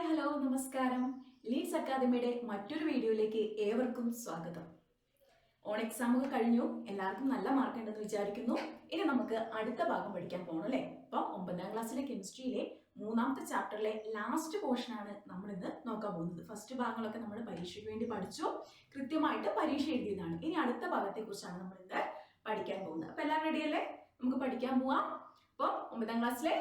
Hello നമസ്കാരം. Leeds അക്കാദമിയുടെ മറ്റൊരു വീഡിയോയിലേക്ക് ഏവർക്കും സ്വാഗതം. ഓൺ എക്സാം ഒക്കെ കഴിഞ്ഞു, എല്ലാവർക്കും നല്ല മാർക്ക് ഉണ്ടെന്ന് വിചാരിക്കുന്നു. ഇനി നമുക്ക് അടുത്ത ഭാഗം പഠിക്കാൻ പോകണം അല്ലേ? അപ്പോൾ 9ാം ക്ലാസ്സിലെ കെമിസ്ട്രിയിലെ 3ാമത്തെ ചാപ്റ്ററിലെ ലാസ്റ്റ് പോർഷൻ ആണ് നമ്മൾ ഇന്ന് നോക്കാൻ പോകുന്നത്. ഫസ്റ്റ് ഭാഗങ്ങളൊക്കെ നമ്മൾ പരീക്ഷയ്ക്ക് വേണ്ടി പഠിച്ചു, കൃത്യമായിട്ട് പരീക്ഷ എഴുതിയതാണ്. ഇനി അടുത്ത ഭാഗത്തെ കുറിച്ചാണ് നമ്മൾ ഇന്ന് പഠിക്കാൻ പോകുന്നത്. അപ്പോൾ എല്ലാവരും റെഡിയല്ലേ? നമുക്ക് പഠിക്കാൻ പോവാം. അപ്പോൾ 9ാം ക്ലാസ്സിലെ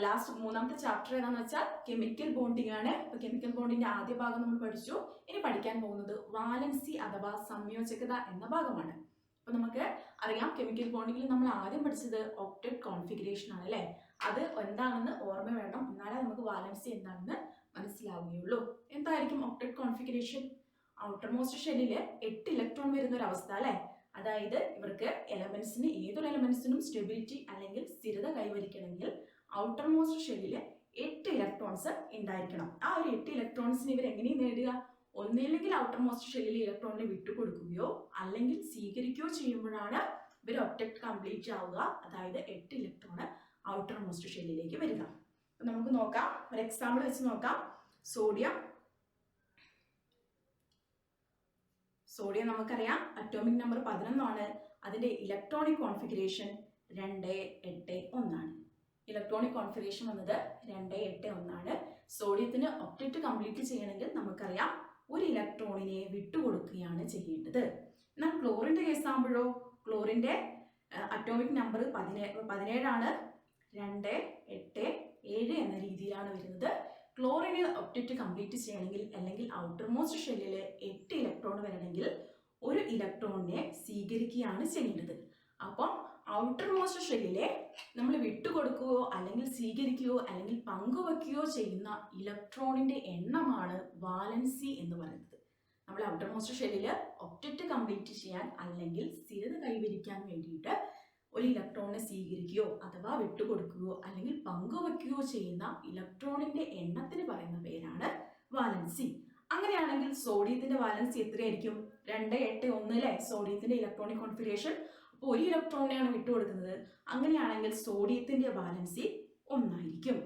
ലാസ്റ്റ് 3ാമത്തെ ചാപ്റ്റർ ഏതാന്ന് വെച്ചാൽ കെമിക്കൽ ബോണ്ടിങ് ആണ്. അപ്പൊ കെമിക്കൽ ബോണ്ടിന്റെ ആദ്യ ഭാഗം നമ്മൾ പഠിച്ചു. ഇനി പഠിക്കാൻ പോകുന്നത് വാലൻസി അഥവാ സംയോജകത എന്ന ഭാഗമാണ്. അപ്പൊ നമുക്ക് അറിയാം, കെമിക്കൽ ബോണ്ടിങ്ങിൽ നമ്മൾ ആദ്യം പഠിച്ചത് ഒക്ടറ്റ് കോൺഫിഗറേഷൻ ആണ് അല്ലെ. അത് എന്താണെന്ന് ഓർമ്മ വേണം, എന്നാലേ നമുക്ക് വാലൻസി എന്താണെന്ന് മനസ്സിലാവുകയുള്ളൂ. എന്തായിരിക്കും ഒക്ടറ്റ് കോൺഫിഗറേഷൻ? ഔട്ടർ മോസ്റ്റ് ഷെല്ലിൽ 8 ഇലക്ട്രോൺ വരുന്ന ഒരു അവസ്ഥ അല്ലെ. അതായത് ഇവർക്ക് എലമെന്റ്സിന് ഏതൊരു എലമെന്റ്സിനും സ്റ്റെബിലിറ്റി അല്ലെങ്കിൽ സ്ഥിരത കൈവരിക്കണമെങ്കിൽ ഔട്ടർ മോസ്റ്റ് ഷെല്ലിൽ 8 ഇലക്ട്രോൺസ് ഉണ്ടായിരിക്കണം. ആ ഒരു 8 ഇലക്ട്രോൺസിന് ഇവർ എങ്ങനെയും നേടുക? ഒന്നില്ലെങ്കിൽ ഔട്ടർ മോസ്റ്റ് ഷെല്ലിൽ ഇലക്ട്രോണിനെ വിട്ടുകൊടുക്കുകയോ അല്ലെങ്കിൽ സ്വീകരിക്കുകയോ ചെയ്യുമ്പോഴാണ് ഇവർ ഒക്ടറ്റ് കംപ്ലീറ്റ് ആവുക. അതായത് 8 ഇലക്ട്രോൺ ഔട്ടർ മോസ്റ്റ് ഷെല്ലിലേക്ക് വരിക. അപ്പൊ നമുക്ക് നോക്കാം, ഒരു എക്സാമ്പിൾ വെച്ച് നോക്കാം. സോഡിയം നമുക്കറിയാം അറ്റോമിക് നമ്പർ 11 ആണ്. അതിന്റെ ഇലക്ട്രോണിക് കോൺഫിഗറേഷൻ 2, 8, 1 ആണ്. ഇലക്ട്രോണിക് കോൺഫിഗറേഷൻ വന്നത് 2, 8, 1 ആണ്. സോഡിയത്തിന് ഒക്ടറ്റ് കംപ്ലീറ്റ് ചെയ്യണമെങ്കിൽ നമുക്കറിയാം ഒരു ഇലക്ട്രോണിനെ വിട്ടുകൊടുക്കുകയാണ് ചെയ്യേണ്ടത്. എന്നാൽ ക്ലോറിന്റെ കേസ് ആകുമ്പോഴോ, ക്ലോറിന്റെ അറ്റോമിക് നമ്പർ 17 ആണ്. 2, 8, 7 എന്ന രീതിയിലാണ് വരുന്നത്. ക്ലോറിന് ഒക്ടറ്റ് കംപ്ലീറ്റ് ചെയ്യണമെങ്കിൽ അല്ലെങ്കിൽ ഔട്ടർ മോസ്റ്റ് ഷെല്ലിൽ 8 ഇലക്ട്രോൺ വരണമെങ്കിൽ ഒരു ഇലക്ട്രോണിനെ സ്വീകരിക്കുകയാണ് ചെയ്യേണ്ടത്. അപ്പം ഔട്ടർ മോസ്റ്റ് ഷെല്ലിലെ നമ്മൾ വിട്ടുകൊടുക്കുകയോ അല്ലെങ്കിൽ സ്വീകരിക്കുകയോ അല്ലെങ്കിൽ പങ്കുവെക്കുകയോ ചെയ്യുന്ന ഇലക്ട്രോണിന്റെ എണ്ണമാണ് വാലൻസി എന്ന് പറയുന്നത്. നമ്മൾ ഔട്ടർ മോസ്റ്റ് ഷെല്ലിൽ ഒക്ടറ്റ് കംപ്ലീറ്റ് ചെയ്യാൻ അല്ലെങ്കിൽ സ്ഥിരത കൈവരിക്കാൻ വേണ്ടിയിട്ട് ഒരു ഇലക്ട്രോണിനെ സ്വീകരിക്കുകയോ അഥവാ വിട്ടുകൊടുക്കുകയോ അല്ലെങ്കിൽ പങ്കുവെക്കുകയോ ചെയ്യുന്ന ഇലക്ട്രോണിന്റെ എണ്ണത്തിന് പറയുന്ന പേരാണ് വാലൻസി. അങ്ങനെയാണെങ്കിൽ സോഡിയത്തിന്റെ വാലൻസി എത്രയായിരിക്കും? 2, 8, 1 അല്ലേ സോഡിയത്തിന്റെ ഇലക്ട്രോണിക് കോൺഫിഗറേഷൻ. അപ്പോൾ ഒരു ഇലക്ട്രോണിനെയാണ് വിട്ടുകൊടുക്കുന്നത്. അങ്ങനെയാണെങ്കിൽ സോഡിയത്തിന്റെ വാലൻസി 1 ആയിരിക്കും.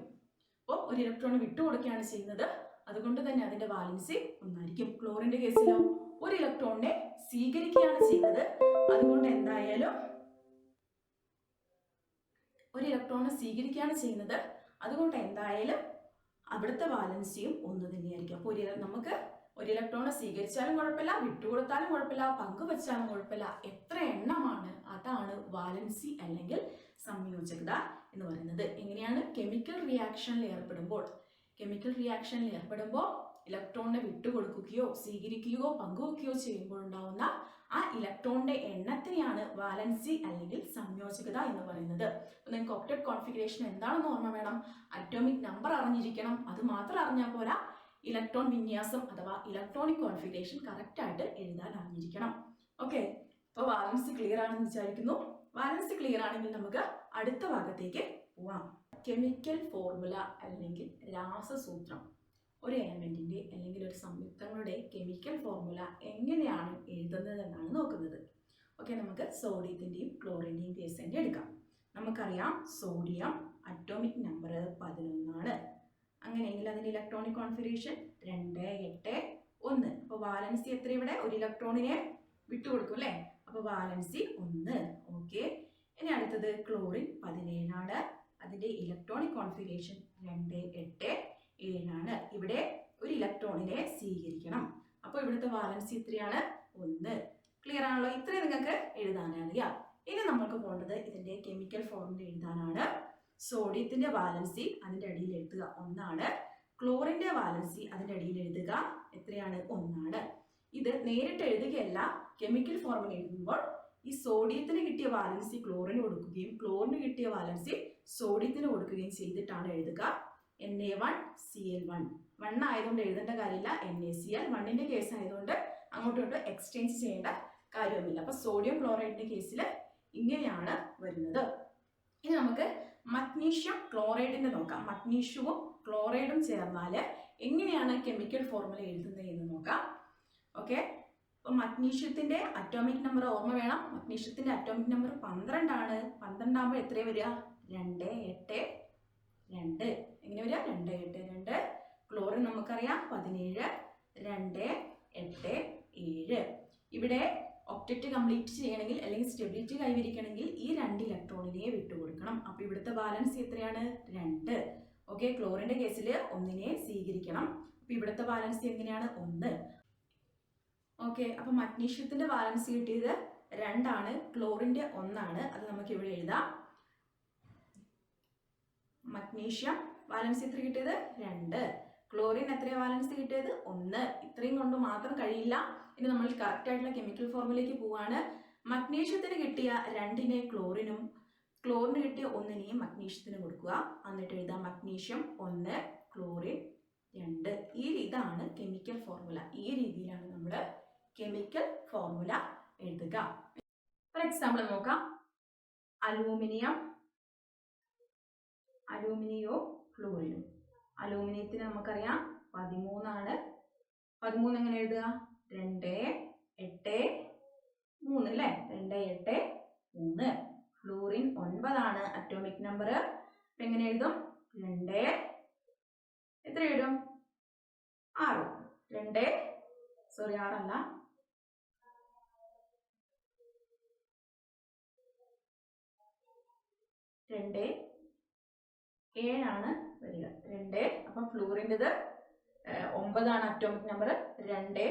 അപ്പോൾ ഒരു ഇലക്ട്രോൺ വിട്ടുകൊടുക്കുകയാണ് ചെയ്യുന്നത്, അതുകൊണ്ട് തന്നെ അതിന്റെ വാലൻസി 1 ആയിരിക്കും. ക്ലോറിന്റെ കേസിലോ ഒരു ഇലക്ട്രോണിനെ സ്വീകരിക്കുകയാണ് ചെയ്യുന്നത്, അതുകൊണ്ട് എന്തായാലും ഒരു ഇലക്ട്രോണിനെ സ്വീകരിക്കുകയാണ് ചെയ്യുന്നത്, അതുകൊണ്ട് എന്തായാലും അവിടുത്തെ വാലൻസിയും 1 തന്നെയായിരിക്കും. അപ്പോൾ നമുക്ക് ഒരു ഇലക്ട്രോണെ സ്വീകരിച്ചാലും കുഴപ്പമില്ല, വിട്ടുകൊടുത്താലും കുഴപ്പമില്ല, പങ്കുവെച്ചാലും കുഴപ്പമില്ല, എത്ര എണ്ണമാണ് അതാണ് വാലൻസി അല്ലെങ്കിൽ സംയോജകത എന്ന് പറയുന്നത്. എങ്ങനെയാണ്? കെമിക്കൽ റിയാക്ഷനിൽ ഏർപ്പെടുമ്പോൾ ഇലക്ട്രോണിനെ വിട്ടുകൊടുക്കുകയോ സ്വീകരിക്കുകയോ പങ്കുവെക്കുകയോ ചെയ്യുമ്പോൾ ഉണ്ടാവുന്ന ആ ഇലക്ട്രോണിന്റെ എണ്ണത്തിനെയാണ് വാലൻസി അല്ലെങ്കിൽ സംയോജകത എന്ന് പറയുന്നത്. അപ്പൊ നിങ്ങൾക്ക് ഒക്ടറ്റ് കോൺഫിഗറേഷൻ എന്താണെന്ന് ഓർമ്മ വേണം, അറ്റോമിക് നമ്പർ അറിഞ്ഞിരിക്കണം. അത് മാത്രം അറിഞ്ഞാൽ പോരാ, ഇലക്ട്രോൺ വിന്യാസം അഥവാ ഇലക്ട്രോണിക് കോൺഫിഗറേഷൻ കറക്റ്റ് ആയിട്ട് എഴുതാൻ അറിഞ്ഞിരിക്കണം. ഓക്കെ, അപ്പോൾ വാലൻസി ക്ലിയർ ആണെന്ന് വിചാരിക്കുന്നു. വാലൻസി ക്ലിയർ ആണെങ്കിൽ നമുക്ക് അടുത്ത ഭാഗത്തേക്ക് പോവാം. കെമിക്കൽ ഫോർമുല അല്ലെങ്കിൽ രാസസൂത്രം. ഒരു എലമെന്റിന്റെ അല്ലെങ്കിൽ ഒരു സംയുക്തങ്ങളുടെ കെമിക്കൽ ഫോർമുല എങ്ങനെയാണ് എഴുതുന്നത് എന്നാണ് നോക്കുന്നത്. ഓക്കെ, നമുക്ക് സോഡിയത്തിന്റെയും ക്ലോറിന്റെയും കേസ് തന്നെ എടുക്കാം. നമുക്കറിയാം സോഡിയം അറ്റോമിക് നമ്പർ 11 ആണ്. അങ്ങനെയെങ്കിൽ അതിന്റെ ഇലക്ട്രോണിക് കോൺഫിഗറേഷൻ 2, 8, 1. അപ്പോൾ വാലൻസി എത്ര? ഇവിടെ ഒരു ഇലക്ട്രോണിനെ വിട്ടുകൊടുക്കും അല്ലേ, അപ്പോൾ വാലൻസി 1. ഓക്കെ, ഇനി അടുത്തത് ക്ലോറിൻ 17 ആണ്. അതിന്റെ ഇലക്ട്രോണിക് കോൺഫിഗറേഷൻ 2, 8, 7 ആണ്. ഇവിടെ ഒരു ഇലക്ട്രോണിനെ സ്വീകരിക്കണം, അപ്പോൾ ഇവിടുത്തെ വാലൻസി എത്രയാണ്? 1. ക്ലിയർ ആണല്ലോ? ഇത്രയും നിങ്ങൾക്ക് എഴുതാനറിയാം. ഇനി നമുക്ക് പോകേണ്ടത് ഇതിന്റെ കെമിക്കൽ ഫോർമുല എഴുതാനാണ്. സോഡിയത്തിന്റെ വാലൻസി അതിന്റെ അടിയിൽ എഴുതുക 1 ആണ്. ക്ലോറിന്റെ വാലൻസി അതിന്റെ അടിയിൽ എഴുതുക എത്രയാണ്? 1 ആണ്. ഇത് നേരിട്ട് എഴുതുകയല്ല, കെമിക്കൽ ഫോർമുല എഴുതുമ്പോൾ ഈ സോഡിയത്തിന് കിട്ടിയ വാലൻസി ക്ലോറിന് കൊടുക്കുകയും ക്ലോറിന് കിട്ടിയ വാലൻസി സോഡിയത്തിന് കൊടുക്കുകയും ചെയ്തിട്ടാണ് എഴുതുക. Na1Cl1. 1 ആയതുകൊണ്ട് എഴുതേണ്ട കാര്യമില്ല, NaCl. 1ന്റെ കേസ് ആയതുകൊണ്ട് അങ്ങോട്ടോട്ട് എക്സ്ചേഞ്ച് ചെയ്യേണ്ട കാര്യമൊന്നുമില്ല. അപ്പൊ സോഡിയം ക്ലോറൈഡിന്റെ കേസിൽ ഇങ്ങനെയാണ് വരുന്നത്. ഇനി നമുക്ക് മഗ്നീഷ്യം ക്ലോറൈഡിന്റെ നോക്കാം. മഗ്നീഷ്യവും ക്ലോറൈഡും ചേർന്നാൽ എങ്ങനെയാണ് കെമിക്കൽ ഫോർമുല എഴുതുന്നത് എന്ന് നോക്കാം. ഓക്കെ, അപ്പൊ മഗ്നീഷ്യത്തിന്റെ അറ്റോമിക് നമ്പർ ഓർമ്മ വേണം. മഗ്നീഷ്യത്തിന്റെ അറ്റോമിക് നമ്പർ 12 ആണ്. 12 ആകുമ്പോൾ എത്ര വരിക? 2, 8, 2. എങ്ങനെ വരിക? 2, 8, 2. ക്ലോറിൻ നമുക്ക് നമുക്കറിയാം 17, 2, 8, 7. ഇവിടെ ഒക്ടറ്റ് കംപ്ലീറ്റ് ചെയ്യണമെങ്കിൽ അല്ലെങ്കിൽ സ്റ്റെബിലിറ്റി കൈവരിക്കണമെങ്കിൽ ഈ 2 ഇലക്ട്രോണിനെ വിട്ടുകൊടുക്കണം. അപ്പോൾ ഇവിടുത്തെ ബാലൻസ് എത്രയാണ്? 2. ഓക്കെ, ക്ലോറിന്റെ കേസിൽ 1നെ സ്വീകരിക്കണം. അപ്പോൾ ഇവിടുത്തെ ബാലൻസ് എങ്ങനെയാണ്? 1. ഓക്കെ, അപ്പോൾ മഗ്നീഷ്യത്തിന്റെ ബാലൻസ് കിട്ടിയത് 2 ആണ്, ക്ലോറിന്റെ 1 ആണ്. അത് നമുക്ക് ഇവിടെ എഴുതാം. മഗ്നീഷ്യം ബാലൻസ് എത്ര കിട്ടിയത്? 2. ക്ലോറിൻ എത്രയാണ് ബാലൻസ് കിട്ടിയത്? 1. ഇത്രയും കൊണ്ട് മാത്രം കഴിയില്ല. ഇനി നമ്മൾ കറക്റ്റ് ആയിട്ടുള്ള കെമിക്കൽ ഫോർമുലയിലേക്ക് പോവാണ്. മഗ്നീഷ്യത്തിന് കിട്ടിയ 2നെ ക്ലോറിനും ക്ലോറിന് കിട്ടിയ 1നെയും മഗ്നീഷ്യത്തിന് കൊടുക്കുക. എന്നിട്ട് എഴുതാം മഗ്നീഷ്യം 1, ക്ലോറിൻ 2. ഇതാണ് കെമിക്കൽ ഫോർമുല. ഈ രീതിയിലാണ് നമ്മൾ കെമിക്കൽ ഫോർമുല എഴുതുക. ഫോർ എക്സാമ്പിൾ നോക്കാം. അലൂമിനിയോ ക്ലോറിനും. അലൂമിനിയത്തിന് നമുക്കറിയാം 13 ആണ്. 13 എങ്ങനെ എഴുതുക? 2, 8, 3 അല്ലേ? 2, 8, 3. ഫ്ലൂറിൻ 9 ആണ് അറ്റോമിക് നമ്പർ. എങ്ങനെ എഴുതും? 2 എത്ര എഴുതും? 6. 6 അല്ല, 2, 7 ആണ് വരിക. 2. അപ്പം ഫ്ലൂറിൻ്റെത് 9 ആണ് അറ്റോമിക് നമ്പർ. 2,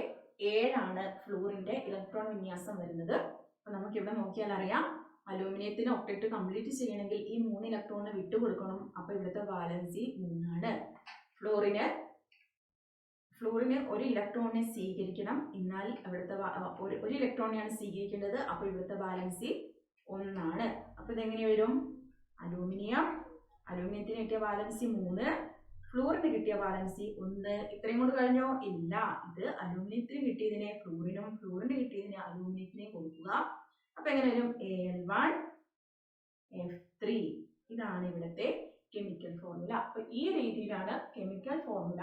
7 ആണ് ഫ്ലൂറിന്റെ ഇലക്ട്രോൺ വിന്യാസം വരുന്നത്. അപ്പൊ നമുക്ക് ഇവിടെ നോക്കിയാൽ അറിയാം, അലൂമിനിയത്തിന് ഒക്ടറ്റ് കംപ്ലീറ്റ് ചെയ്യണമെങ്കിൽ ഈ 3 ഇലക്ട്രോണിനെ വിട്ടുകൊടുക്കണം. അപ്പൊ ഇവിടുത്തെ വാലൻസി 3 ആണ്. ഫ്ലൂറിന് 1 ഇലക്ട്രോണിനെ സ്വീകരിക്കണം. എന്നാൽ ഇവിടുത്തെ 1 ഇലക്ട്രോണിനെയാണ് സ്വീകരിക്കേണ്ടത്. അപ്പൊ ഇവിടുത്തെ വാലൻസി 1 ആണ്. അപ്പൊ ഇതെങ്ങനെ വരും? അലൂമിനിയത്തിന് കിട്ടിയ വാലൻസി 3, ഫ്ലൂറിന് കിട്ടിയ വാലൻസി 1. ഇത്രയും കൊണ്ട് കഴിഞ്ഞോ? ഇല്ല. ഇത് അലൂമിനിയത്തിന് കിട്ടിയതിനെ ഫ്ലൂറിനും ഫ്ലൂറിന് കിട്ടിയതിനെ അലൂമിനിയത്തിനെ കൊടുക്കുക. അപ്പൊ എങ്ങനെ വരും? Al1 F3. ഇതാണ് ഇവിടുത്തെ കെമിക്കൽ ഫോർമുല. അപ്പൊ ഈ രീതിയിലാണ് കെമിക്കൽ ഫോർമുല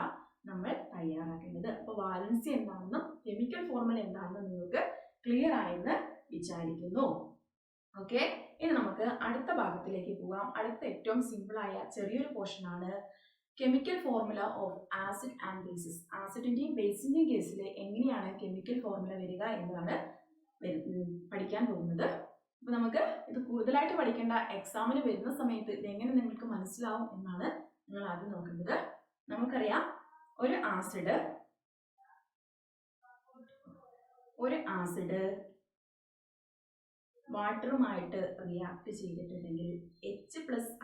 നമ്മൾ തയ്യാറാക്കേണ്ടത്. അപ്പൊ വാലൻസി എന്താണെന്നും കെമിക്കൽ ഫോർമുല എന്താണെന്നും നിങ്ങൾക്ക് ക്ലിയർ ആയെന്ന് വിചാരിക്കുന്നു. ഓക്കെ, ഇനി നമുക്ക് അടുത്ത ഭാഗത്തിലേക്ക് പോകാം. അടുത്ത ഏറ്റവും സിമ്പിൾ ആയ ചെറിയൊരു പോർഷൻ ആണ് chemical formula of acid and bases. ആസിഡിന്റെയും ബേസിന്റെയും കേസിൽ എങ്ങനെയാണ് കെമിക്കൽ ഫോർമുല വരിക എന്നാണ് പഠിക്കാൻ പോകുന്നത്. അപ്പൊ നമുക്ക് ഇത് കൂടുതലായിട്ട് പഠിക്കേണ്ട, എക്സാമിന് വരുന്ന സമയത്ത് ഇത് എങ്ങനെ നിങ്ങൾക്ക് മനസ്സിലാവും എന്നാണ് നിങ്ങൾ ആദ്യം നോക്കേണ്ടത്. നമുക്കറിയാം, ഒരു ആസിഡ് വാട്ടറുമായിട്ട് റിയാക്ട് ചെയ്തിട്ടുണ്ടെങ്കിൽ H+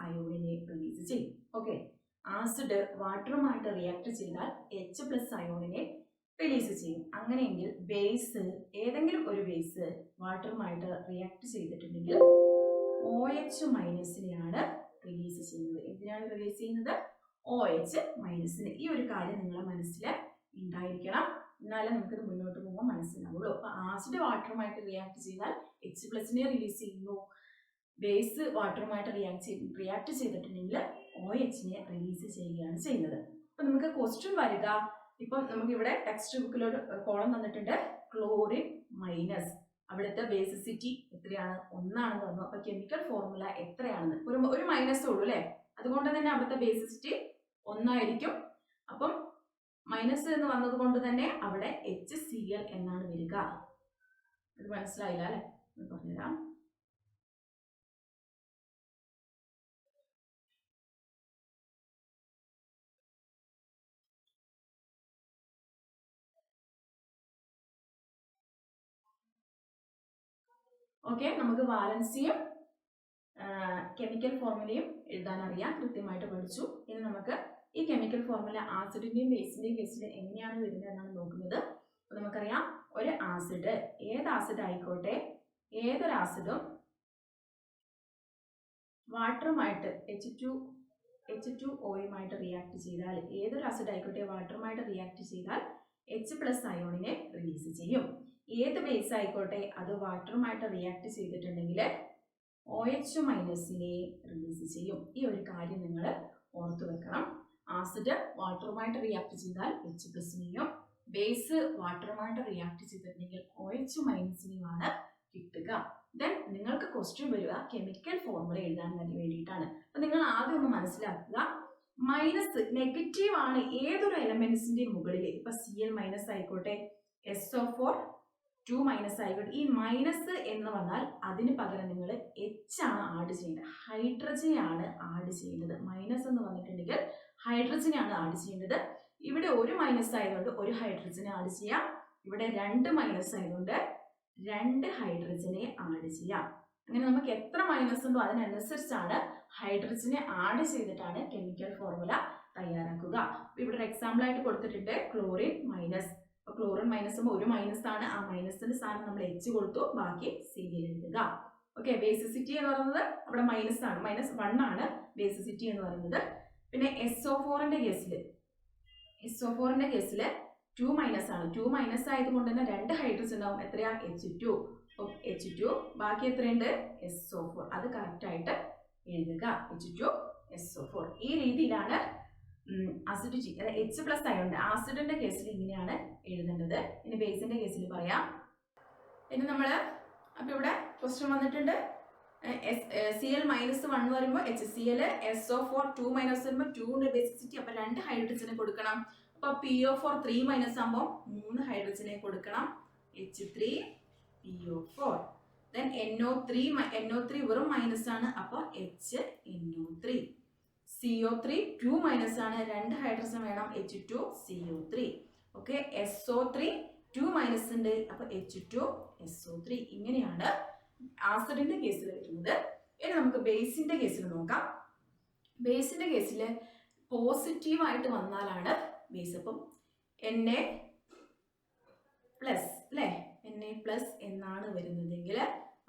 അയോണിനെ റിലീസ് ചെയ്യും. ഓക്കെ, ആസിഡ് വാട്ടറുമായിട്ട് റിയാക്ട് ചെയ്താൽ H+ അയോണിനെ റിലീസ് ചെയ്യും. അങ്ങനെയെങ്കിൽ ഏതെങ്കിലും ഒരു ബേസ് വാട്ടറുമായിട്ട് റിയാക്ട് ചെയ്തിട്ടുണ്ടെങ്കിൽ OH- റിലീസ് ചെയ്യുന്നത്. എന്തിനാണ് റിലീസ് ചെയ്യുന്നത്? OH-. ഈ ഒരു കാര്യം നിങ്ങളുടെ മനസ്സിൽ ഉണ്ടായിരിക്കണം. എന്നാലേ നമുക്കിത് മുന്നോട്ട് പോകുമ്പോൾ മനസ്സിലാവുള്ളൂ. അപ്പൊ ആസിഡ് വാട്ടറുമായിട്ട് റിയാക്ട് ചെയ്താൽ H+നെ റിലീസ് ചെയ്യുന്നു. ബേസ് വാട്ടറുമായിട്ട് റിയാക്ട് ചെയ്തിട്ടുണ്ടെങ്കിൽ OH-നെ റിലീസ് ചെയ്യുകയാണ് ചെയ്യുന്നത്. അപ്പൊ നമുക്ക് ക്വസ്റ്റ്യൻ വരിക, ഇപ്പം നമുക്ക് ഇവിടെ ടെക്സ്റ്റ് ബുക്കിലൊരു കോളം തന്നിട്ടുണ്ട്, ക്ലോറിൻ മൈനസ്. അവിടുത്തെ ബേസിസിറ്റി എത്രയാണ്? 1 ആണെന്ന് തന്നു. അപ്പൊ കെമിക്കൽ ഫോർമുല എത്രയാണെന്ന് ഒരു മൈനസ് ഉള്ളൂ അല്ലെ? അതുകൊണ്ട് തന്നെ അവിടുത്തെ ബേസിസിറ്റി 1 ആയിരിക്കും. അപ്പം മൈനസ് എന്ന് വന്നത് കൊണ്ട് തന്നെ അവിടെ HCl എന്നാണ് വരിക. ഇത് മനസ്സിലായില്ല അല്ലെ? പറഞ്ഞുതരാം. ഓക്കെ, നമുക്ക് വാലൻസിയും കെമിക്കൽ ഫോർമുലയും എഴുതാൻ അറിയാം, കൃത്യമായിട്ട് പഠിച്ചു. ഇനി നമുക്ക് ഈ കെമിക്കൽ ഫോർമുല ആസിഡിന്റെയും ബേസിന്റെയും കേസിൽ എങ്ങനെയാണ് വരുന്നത് എന്നാണ് നോക്കുന്നത്. അപ്പൊ നമുക്കറിയാം, ഒരു ആസിഡ്, ഏത് ആസിഡ് ആയിക്കോട്ടെ, ഏതൊരു ആസിഡും വാട്ടറുമായിട്ട് H2O-യുമായിട്ട് റിയാക്ട് ചെയ്താൽ, ഏതൊരു ആസിഡ് ആയിക്കോട്ടെ വാട്ടറുമായിട്ട് റിയാക്ട് ചെയ്താൽ H+ അയോണിനെ റിലീസ് ചെയ്യും. ഏത് ബേസ് ആയിക്കോട്ടെ അത് വാട്ടറുമായിട്ട് റിയാക്ട് ചെയ്തിട്ടുണ്ടെങ്കിൽ OH- റിലീസ് ചെയ്യും. ഈ ഒരു കാര്യം നിങ്ങൾ ഓർത്തു വെക്കണം. ആസിഡ് വാട്ടറുമായിട്ട് റിയാക്ട് ചെയ്താൽ H+നെയും ബേസ് വാട്ടറുമായിട്ട് റിയാക്ട് ചെയ്തിട്ടുണ്ടെങ്കിൽ OH- കിട്ടുക. ദെൻ നിങ്ങൾക്ക് ക്വസ്റ്റ്യൻ വരിക കെമിക്കൽ ഫോർമുല എഴുതാൻ വേണ്ടിയിട്ടാണ്. അപ്പൊ നിങ്ങൾ ആദ്യം ഒന്ന് മനസ്സിലാക്കുക, മൈനസ് നെഗറ്റീവ് ആണ് ഏതൊരു എലമെന്റ്സിന്റെ മുകളിൽ. ഇപ്പൊ Cl മൈനസ് ആയിക്കോട്ടെ, SO4 2 മൈനസ് ആയിക്കോട്ടെ, ഈ മൈനസ് എന്ന് വന്നാൽ അതിന് പകരം നിങ്ങൾ H ആണ് ആഡ് ചെയ്യേണ്ടത്, ഹൈഡ്രജനെ ആണ് ആഡ് ചെയ്യേണ്ടത്. മൈനസ് എന്ന് പറഞ്ഞിട്ടുണ്ടെങ്കിൽ ഹൈഡ്രജനെ ആണ് ആഡ് ചെയ്യേണ്ടത്. ഇവിടെ ഒരു മൈനസ് ആയതുകൊണ്ട് ഒരു ഹൈഡ്രജനെ ആഡ് ചെയ്യാം, ഇവിടെ 2 മൈനസ് ആയതുകൊണ്ട് 2 ഹൈഡ്രജനെ ആഡ് ചെയ്യാം. അങ്ങനെ നമുക്ക് എത്ര മൈനസ് ഉണ്ടോ അതിനനുസരിച്ചാണ് ഹൈഡ്രജനെ ആഡ് ചെയ്തിട്ടാണ് കെമിക്കൽ ഫോർമുല തയ്യാറാക്കുക. ഇവിടെ ഒരു എക്സാമ്പിൾ ആയിട്ട് കൊടുത്തിട്ടുണ്ട് ക്ലോറിൻ മൈനസ്. അപ്പോൾ ക്ലോറിൻ മൈനസ് ഒരു മൈനസ് ആണ്, ആ മൈനസിന്റെ സ്ഥാനം നമ്മൾ H കൊടുത്തു, ബാക്കി Cl എഴുതുക. ഓക്കെ, ബേസിസിറ്റി എന്ന് പറയുന്നത് അവിടെ മൈനസ് ആണ്, -1 ആണ് ബേസിസിറ്റി എന്ന് പറയുന്നത്. പിന്നെ SO4ന്റെ കേസിൽ 2 മൈനസ് ആണ്. 2 മൈനസ് ആയതുകൊണ്ട് തന്നെ 2 ഹൈഡ്രജൻ ഉണ്ടാവും. എത്രയാ? H2, ബാക്കി എത്രയുണ്ട്? SO4. അത് കറക്റ്റ് ആയിട്ട് എഴുതുക, H2SO4. ഈ രീതിയിലാണ് അസിഡിറ്റി, അതായത് H+ ആയതുകൊണ്ട് ആസിഡിന്റെ കേസിൽ ഇങ്ങനെയാണ് എഴുതേണ്ടത്. ഇനി ബേസിന്റെ കേസിൽ പറയാം. ഇനി നമ്മൾ അപ്പൊ ഇവിടെ ക്വസ്റ്റ്യൻ വന്നിട്ടുണ്ട്, Cl -1 വരുമ്പോൾ HCl, SO4 2 മൈനസ് വരുമ്പോൾ 2 ബേസിസിറ്റി, അപ്പൊ 2 ഹൈഡ്രജനെ കൊടുക്കണം. അപ്പൊ PO4 3 മൈനസ് ആകുമ്പോൾ 3 ഹൈഡ്രജനെ കൊടുക്കണം, H3PO4. then NO3 വെറും മൈനസ് ആണ്, അപ്പൊ HNO3. CO3 2 മൈനസ് ആണ്, 2 ഹൈഡ്രജൻ വേണം, H2CO3. ഓക്കെ, SO3 2 മൈനസ് ഉണ്ട്, അപ്പൊ H2SO3. ഇങ്ങനെയാണ് ആസിഡിന്റെ കേസിൽ വരുന്നത്. ഇനി നമുക്ക് ബേസിന്റെ കേസിൽ നോക്കാം. ബേസിന്റെ കേസിൽ പോസിറ്റീവ് ആയിട്ട് വന്നാലാണ് ബേസ്. അപ്പം Na പ്ലസ് അല്ലേ, Na+ എന്നാണ് വരുന്നതെങ്കിൽ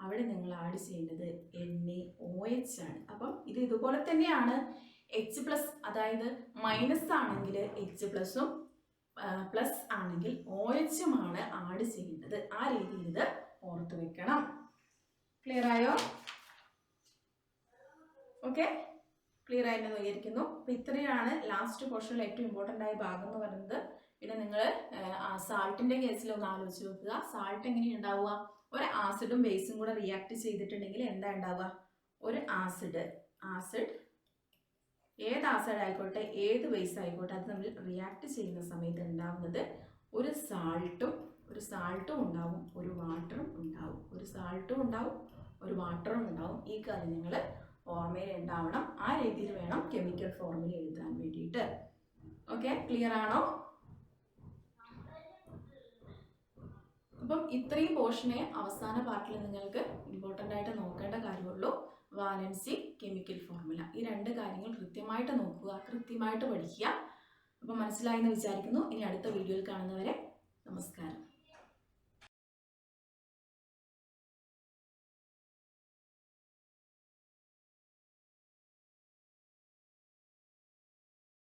അവിടെ നിങ്ങൾ ആഡ് ചെയ്യേണ്ടത് NaOH ആണ്. അപ്പം ഇത് ഇതുപോലെ തന്നെയാണ്. H+, അതായത് മൈനസ് ആണെങ്കിൽ H+ഉം പ്ലസ് ആണെങ്കിൽ OH ആണ് ആഡ് ചെയ്യേണ്ടത്. ആ രീതിയിൽ ഇത് ഓർത്ത് വെക്കണം. ക്ലിയർ ആയോ? ഓക്കെ, ക്ലിയർ ആയെന്ന് വിചാരിക്കുന്നു. അപ്പൊ ഇത്രയാണ് ലാസ്റ്റ് പോർഷനിൽ ഏറ്റവും ഇമ്പോർട്ടൻ്റ് ആയ ഭാഗം എന്ന് പറയുന്നത്. പിന്നെ നിങ്ങൾ സാൾട്ടിന്റെ കേസിൽ ഒന്ന് ആലോചിച്ച് നോക്കുക. സാൾട്ട് എങ്ങനെയാണ് ഉണ്ടാവുക? ഒരു ആസിഡും ബേസും കൂടെ റിയാക്ട് ചെയ്തിട്ടുണ്ടെങ്കിൽ എന്താ ഉണ്ടാവുക? ഒരു ആസിഡ് ഏത് ആസിഡ് ആയിക്കോട്ടെ, ഏത് ബേസ് ആയിക്കോട്ടെ, അത് നമ്മൾ റിയാക്ട് ചെയ്യുന്ന സമയത്ത് ഉണ്ടാവുന്നത് ഒരു സാൾട്ടും ഉണ്ടാവും, ഒരു വാട്ടറും ഉണ്ടാവും. ഈ കാര്യം നിങ്ങൾ ഓർമ്മയിൽ ഉണ്ടാവണം. ആ രീതിയിൽ വേണം കെമിക്കൽ ഫോർമുല എഴുതാൻ വേണ്ടിയിട്ട്. ഓക്കെ, ക്ലിയർ ആണോ? അപ്പം ഇത്രയും പോർഷനെ അവസാന പാർട്ടിൽ നിങ്ങൾക്ക് ഇമ്പോർട്ടൻ്റ് ആയിട്ട് നോക്കേണ്ട കാര്യമുള്ളൂ. വാലൻസി, കെമിക്കൽ ഫോർമുല, ഈ 2 കാര്യങ്ങൾ കൃത്യമായിട്ട് നോക്കുക, കൃത്യമായിട്ട് പഠിക്കുക. അപ്പം മനസ്സിലായെന്ന് വിചാരിക്കുന്നു. ഇനി അടുത്ത വീഡിയോയിൽ കാണുന്നവരെ